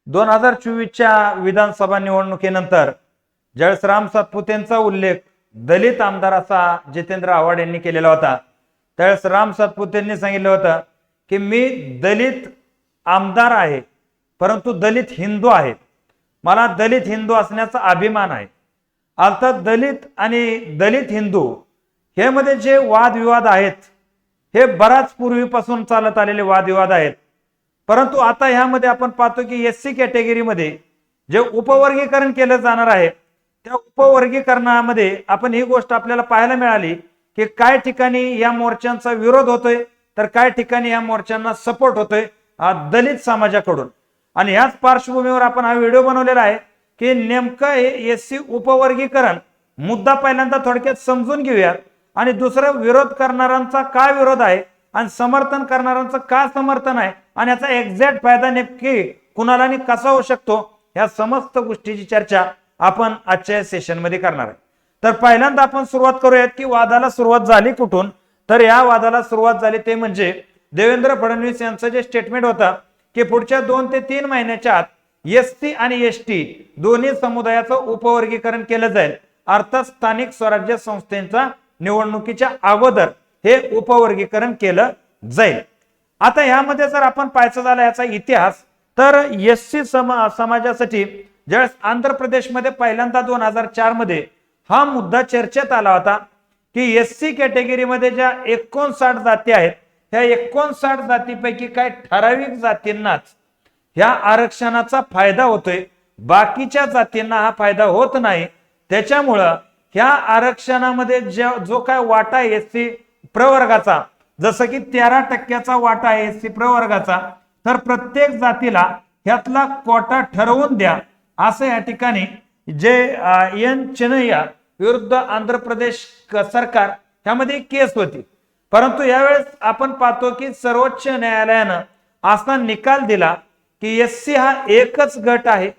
2024च्या विधानसभा निवडणुकीनंतर ज्यावेळेस राम सातपुतेंचा उल्लेख दलित आमदार असा जितेंद्र आव्हाड यांनी केलेला होता, त्यावेळेस राम सातपुतेंनी सांगितलं होतं की मी दलित आमदार आहे, परंतु दलित हिंदू आहे, मला दलित हिंदू असण्याचा अभिमान आहे. अर्थात दलित आणि दलित हिंदू हे मध्ये जे वादविवाद आहेत हे बराच पूर्वीपासून चालत आलेले वादविवाद आहेत. परंतु आता ह्यामध्ये आपण पाहतो की एससी कॅटेगरीमध्ये जे उपवर्गीकरण केलं जाणार आहे त्या उपवर्गीकरणामध्ये आपण ही गोष्ट आपल्याला पाहायला मिळाली की काय ठिकाणी या मोर्चांचा विरोध होतोय तर काय ठिकाणी या मोर्चांना सपोर्ट होतोय दलित समाजाकडून. आणि याच पार्श्वभूमीवर आपण हा व्हिडिओ बनवलेला आहे की नेमकं हे एससी उपवर्गीकरण मुद्दा पहिल्यांदा थोडक्यात समजून घेऊया आणि दुसरं विरोध करणाऱ्यांचा का विरोध आहे आणि समर्थन करणाऱ्यांचं का समर्थन आहे आणि याचा एक्झॅक्ट फायदा नक्की कुणाला आणि कसा होऊ शकतो या समस्त गोष्टीची चर्चा आपण आजच्या सेशन मध्ये करणार आहे. तर पहिल्यांदा आपण सुरुवात करूयात की वादाला सुरुवात झाली कुठून. तर या वादाला सुरुवात झाली ते म्हणजे देवेंद्र फडणवीस यांचं जे स्टेटमेंट होतं की पुढच्या 2 ते 3 महिन्याच्या आत एससी आणि एसटी दोन्ही समुदायाचं उपवर्गीकरण केलं जाईल, अर्थात स्थानिक स्वराज्य संस्थांच्या निवडणुकीच्या अगोदर हे उपवर्गीकरण केलं जाईल. आता यामध्ये जर आपण पाहायचं झालं याचा इतिहास तर एससी समाजासाठी ज्यावेळेस आंध्र प्रदेशमध्ये पहिल्यांदा 2004 मध्ये हा मुद्दा चर्चेत आला होता की एससी कॅटेगरीमध्ये ज्या 59 जाती आहेत ह्या 59 जातीपैकी काही ठराविक जातींनाच ह्या आरक्षणाचा फायदा होतोय, बाकीच्या जातींना हा फायदा होत नाही. त्याच्यामुळं ह्या आरक्षणामध्ये जो काय वाटा आहे एससी प्रवर्गाचा, जसं की 13% वाटा आहे एससी प्रवर्गाचा, तर प्रत्येक जातीला ह्यातला कोटा ठरवून द्या असं या ठिकाणी जे एन चेन्नैया विरुद्ध आंध्र प्रदेश सरकार ह्यामध्ये केस होती. परंतु यावेळेस आपण पाहतो की सर्वोच्च न्यायालयानं असा निकाल दिला की एससी हा एकच गट आहे,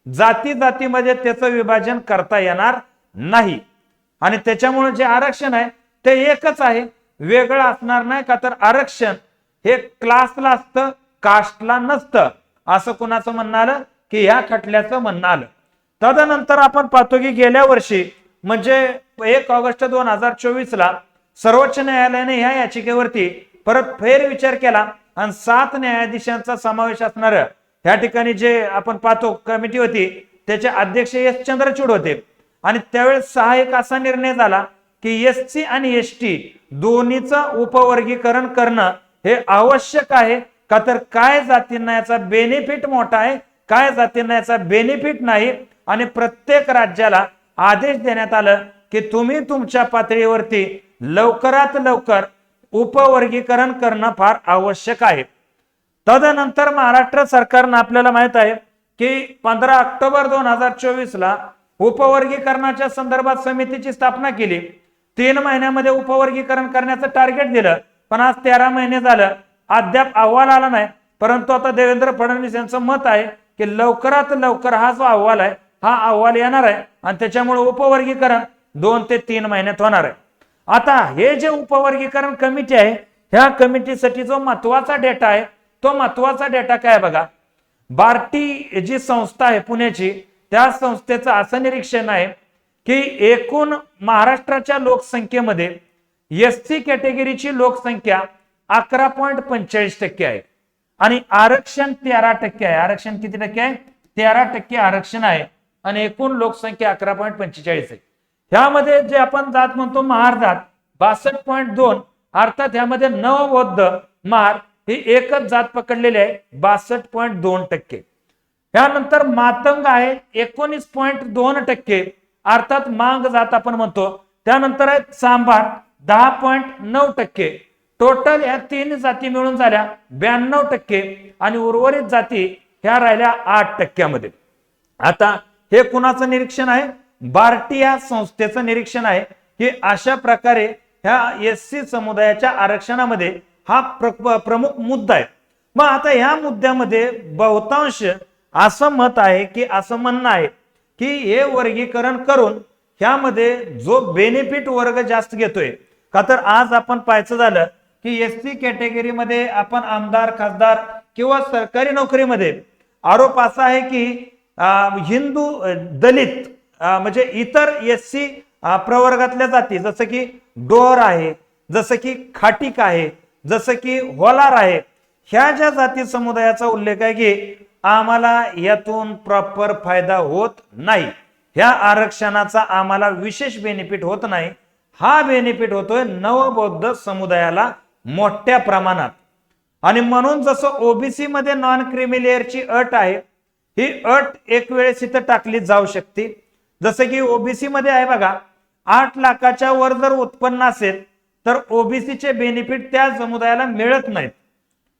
जाती जातीमध्ये त्याचं विभाजन करता येणार नाही आणि त्याच्यामुळे जे आरक्षण आहे ते एकच आहे, वेगळं असणार नाही. का तर आरक्षण हे क्लासला असतं, कास्टला नसतं असं कुणाचं म्हणणं आलं की या खटल्याचं म्हणणं आलं. तदनंतर आपण पाहतो की गेल्या वर्षी म्हणजे 1 ऑगस्ट 2024 ला सर्वोच्च न्यायालयाने या याचिकेवरती परत फेरविचार केला आणि 7 न्यायाधीशांचा समावेश असणाऱ्या या ठिकाणी जे आपण पाहतो कमिटी होती त्याचे अध्यक्ष एस चंद्रचूड होते आणि त्यावेळेस 6-1 असा निर्णय झाला की एससी आणि एसटी दोन्हीचं उपवर्गीकरण करणं हे आवश्यक आहे. का तर काय जातींना याचा बेनिफिट मोठा आहे, काय जातींना याचा बेनिफिट नाही आणि प्रत्येक राज्याला आदेश देण्यात आलं की तुम्ही तुमच्या पातळीवरती लवकरात लवकर उपवर्गीकरण करणं फार आवश्यक आहे. तदनंतर महाराष्ट्र सरकारनं आपल्याला माहित आहे की 15 ऑक्टोबर 2024 ला उपवर्गीकरणाच्या संदर्भात समितीची स्थापना केली. 3 महिन्यामध्ये उपवर्गीकरण करण्याचं टार्गेट दिलं, पण आज 13 महिने झालं अद्याप अहवाल आला नाही. परंतु आता देवेंद्र फडणवीस यांचं मत आहे की लवकरात लवकर हा जो अहवाल आहे हा अहवाल येणार आहे आणि त्याच्यामुळे उपवर्गीकरण 2 ते 3 महिन्यात होणार आहे. आता हे जे उपवर्गीकरण कमिटी आहे ह्या कमिटीसाठी जो महत्वाचा डेटा आहे तो महत्वाचा डेटा काय बघा, बार्टी जी संस्था आहे पुण्याची त्या संस्थेचं असं निरीक्षण आहे की एकूण महाराष्ट्राच्या लोकसंख्येमध्ये एससी कॅटेगरीची लोकसंख्या 11.45% आहे आणि आरक्षण 13% आहे. आरक्षण किती टक्के आहे? 13% आरक्षण आहे आणि एकूण लोकसंख्या 11.45 आहे. ह्यामध्ये जे आपण जात म्हणतो महार जात 62.2, अर्थात ह्यामध्ये नवबौद्ध महार ही एकच जात पकडलेली आहे 62.2%. त्यानंतर मातंग आहे 19.2%, अर्थात मांग जात आपण म्हणतो. त्यानंतर आहे सांभार 10.9%. टोटल या 3 जाती मिळून झाल्या 92% आणि उर्वरित जाती ह्या राहिल्या 8% आता हे कुणाचं निरीक्षण आहे? बार्टी या संस्थेचं निरीक्षण आहे की अशा प्रकारे ह्या एससी समुदायाच्या आरक्षणामध्ये हा प्रमुख मुद्दा आहे. मग आता ह्या मुद्द्यामध्ये बहुतांश असं मत आहे की असं म्हणणं आहे की हे वर्गीकरण करून ह्यामध्ये जो बेनिफिट वर्ग जास्त घेतोय. का तर आज आपण पाहायचं झालं की एससी कॅटेगरीमध्ये आपण आमदार खासदार किंवा सरकारी नोकरीमध्ये आरोप असा आहे की हिंदू दलित म्हणजे इतर एससी प्रवर्गातल्या जाती जसं की डोर आहे, जसं की खाटीक आहे, जसं की होलार आहे, ह्या ज्या जाती समुदायाचा उल्लेख आहे की आम्हाला यातून प्रॉपर फायदा होत नाही, ह्या आरक्षणाचा आम्हाला विशेष बेनिफिट होत नाही, हा बेनिफिट होतोय नवबौद्ध समुदायाला मोठ्या प्रमाणात. आणि म्हणून जसं ओबीसी मध्ये नॉन क्रिमिलेअरची अट आहे, ही अट एक वेळेस इथं टाकली जाऊ शकते. जसं की ओबीसी मध्ये आहे बघा, 8 लाखाच्या वर जर उत्पन्न असेल तर ओबीसीचे बेनिफिट त्या समुदायाला मिळत नाहीत,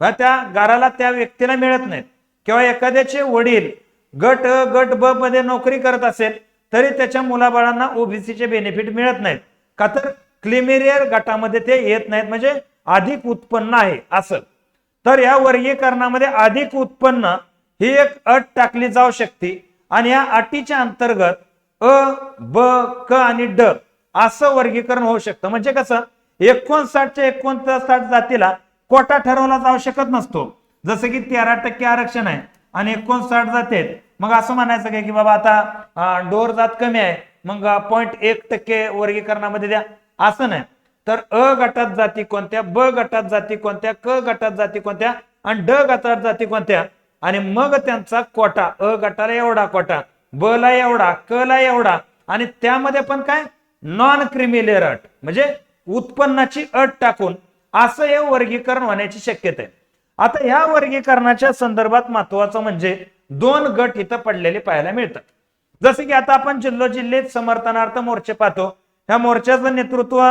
त्या घराला त्या व्यक्तीला मिळत नाहीत. किंवा एखाद्याचे वडील गट गट ब मध्ये नोकरी करत असेल तरी त्याच्या मुलाबाळांना ओबीसीचे बेनिफिट मिळत नाहीत, का तर क्रिमिलेअर गटामध्ये ते येत नाहीत, म्हणजे अधिक उत्पन्न आहे असं. तर या वर्गीकरणामध्ये अधिक उत्पन्न ही एक अट टाकली जाऊ शकते. आणि या अटीच्या अंतर्गत अ ब क आणि ड असं वर्गीकरण होऊ शकतं. म्हणजे कसं 59च्या 59 जातीला कोटा ठरवला जाऊ शकत नसतो. जसं की 13% आरक्षण आहे आणि 59 जाती आहेत, मग असं म्हणायचं काय की बाबा आता डोर जात कमी आहे मग 0.1% वर्गीकरणामध्ये द्या, असं नाही. तर अ गटात जाती कोणत्या, ब गटात जाती कोणत्या, क गटात जाती कोणत्या आणि ड गटात जाती कोणत्या, आणि मग त्यांचा कोटा, अ गटाला एवढा कोटा, ब ला एवढा, क ला एवढा, आणि त्यामध्ये पण काय नॉन क्रिमिलेअर अट म्हणजे उत्पन्नाची अट टाकून असं हे वर्गीकरण होण्याची शक्यता आहे. आता ह्या वर्गीकरणाच्या संदर्भात महत्वाचं म्हणजे 2 गट इथं पडलेले पाहायला मिळतात. जसं की आता आपण जिल्ह्यात समर्थनार्थ मोर्चे पाहतो, ह्या मोर्चाचं नेतृत्व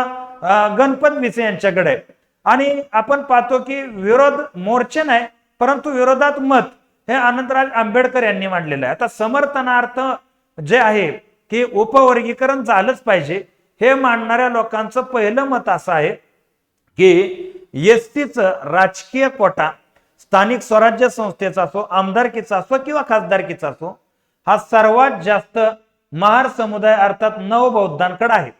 गणपत विसे यांच्याकडे आहे. आणि आपण पाहतो की विरोध मोर्चे नाही परंतु विरोधात मत हे अनंतराज आंबेडकर यांनी मांडलेलं आहे. आता समर्थनार्थ जे आहे की उपवर्गीकरण झालंच पाहिजे हे मांडणाऱ्या लोकांचं पहिलं मत असं आहे की एसटीचं राजकीय कोटा स्थानिक स्वराज्य संस्थेचा असो, आमदारकीचा असो किंवा खासदारकीचा असो, हा सर्वात जास्त महार समुदाय अर्थात नवबौद्धांकडे आहे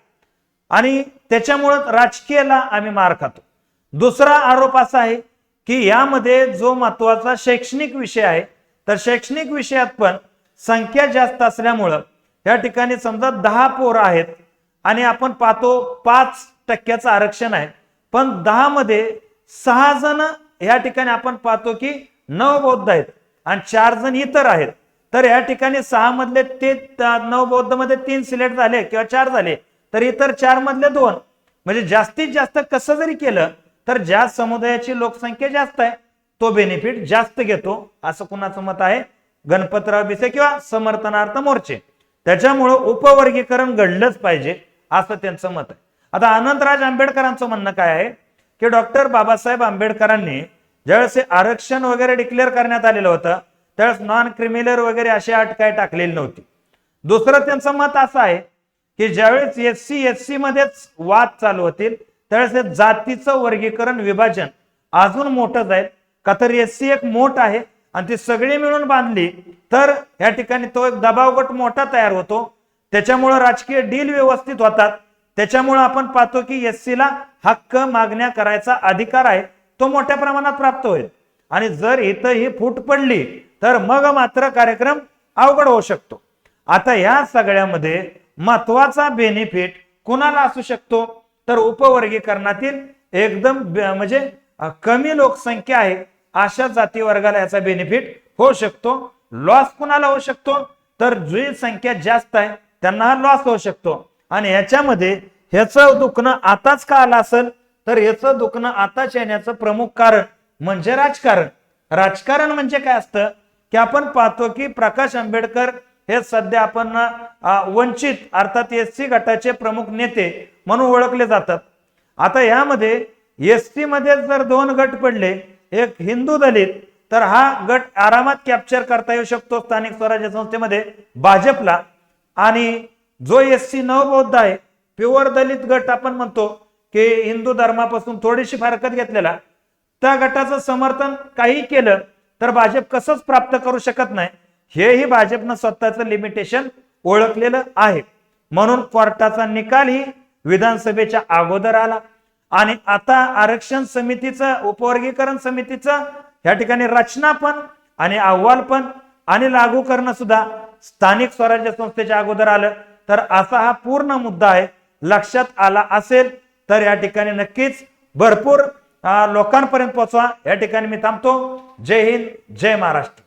आणि त्याच्यामुळे राजकीयला आम्ही मार खातो. दुसरा आरोप असा आहे की यामध्ये जो महत्वाचा शैक्षणिक विषय आहे तर शैक्षणिक विषयात पण संख्या जास्त असल्यामुळं या ठिकाणी समजा 10 पोरं आहेत आणि आपण पाहतो 5% आरक्षण आहे, पण 10 मध्ये 6 जण या ठिकाणी आपण पाहतो की नवबौद्ध आहेत आणि 4 जण इतर आहेत. तर या ठिकाणी 6 मधले ते नवबौद्ध मध्ये 3 सिलेक्ट झाले किंवा 4 झाले तर इतर 4 मधले 2, म्हणजे जास्तीत जास्त कसं जरी केलं तर ज्या समुदायाची लोकसंख्या जास्त आहे तो बेनिफिट जास्त घेतो, असं कुणाचं मत आहे, गणपतराव बिसे किंवा समर्थनार्थ मोर्चे. त्याच्यामुळं उपवर्गीकरण घडलंच पाहिजे असं त्यांचं मत आहे. आता अनंतराज आंबेडकरांचं म्हणणं काय आहे की डॉक्टर बाबासाहेब आंबेडकरांनी ज्यावेळेस आरक्षण वगैरे डिक्लेअर करण्यात आलेलं होतं त्यावेळेस नॉन क्रिमिलेअर वगैरे अशी अट काय टाकलेली नव्हती. दुसरं त्यांचं मत असं आहे की ज्यावेळेस एससी मध्येच वाद चालू होतील त्यावेळेस जातीचं वर्गीकरण विभाजन अजून मोठं जाईल, का तर एससी एक मोठ आहे आणि ती सगळी मिळून बांधली तर या ठिकाणी तो एक दबाव गट मोठा तयार होतो, त्याच्यामुळे राजकीय डील व्यवस्थित होतात. त्याच्यामुळे आपण पाहतो की एससी ला हक्क मागण्या करायचा अधिकार आहे तो मोठ्या प्रमाणात प्राप्त होईल. आणि जर इथं ही फूट पडली तर मग मात्र कार्यक्रम अवघड होऊ शकतो. आता या सगळ्यामध्ये महत्वाचा बेनिफिट कुणाला असू शकतो तर उपवर्गीकरणातील एकदम म्हणजे कमी लोकसंख्या आहे अशा जाती वर्गाला याचा बेनिफिट होऊ शकतो. लॉस कुणाला होऊ शकतो तर जी संख्या जास्त आहे त्यांना हा लॉस होऊ शकतो. आणि याच्यामध्ये ह्याचं दुखणं आताच का आलं असेल तर ह्याचं दुखणं आताच येण्याचं प्रमुख कारण म्हणजे राजकारण. राजकारण म्हणजे काय असतं की आपण पाहतो की प्रकाश आंबेडकर हे सध्या आपण वंचित अर्थात एससी गटाचे प्रमुख नेते म्हणून ओळखले जातात. आता यामध्ये एसटी मध्ये जर 2 गट पडले, एक हिंदू दलित, तर हा गट आरामात कॅप्चर करता येऊ शकतो स्थानिक स्वराज्य संस्थेमध्ये भाजपला. आणि जो एससी नवबौद्ध आहे प्युअर दलित गट आपण म्हणतो की हिंदू धर्मापासून थोडीशी फारकत घेतलेला, त्या गटाचं समर्थन काही केलं तर भाजप कसंच प्राप्त करू शकत नाही, हेही भाजपनं स्वतःचं लिमिटेशन ओळखलेलं आहे. म्हणून कोर्टाचा निकाल ही विधानसभेच्या अगोदर आला आणि आता आरक्षण समितीचं उपवर्गीकरण समितीचं या ठिकाणी रचना पण आणि अहवाल पण आणि लागू करणं सुद्धा स्थानिक स्वराज्य संस्थेच्या अगोदर आलं. तर असा हा पूर्ण मुद्दा आहे. लक्षात आला असेल तर या ठिकाणी नक्कीच भरपूर लोकांपर्यंत पोहोचवा. या ठिकाणी मी थांबतो. जय हिंद, जय महाराष्ट्र.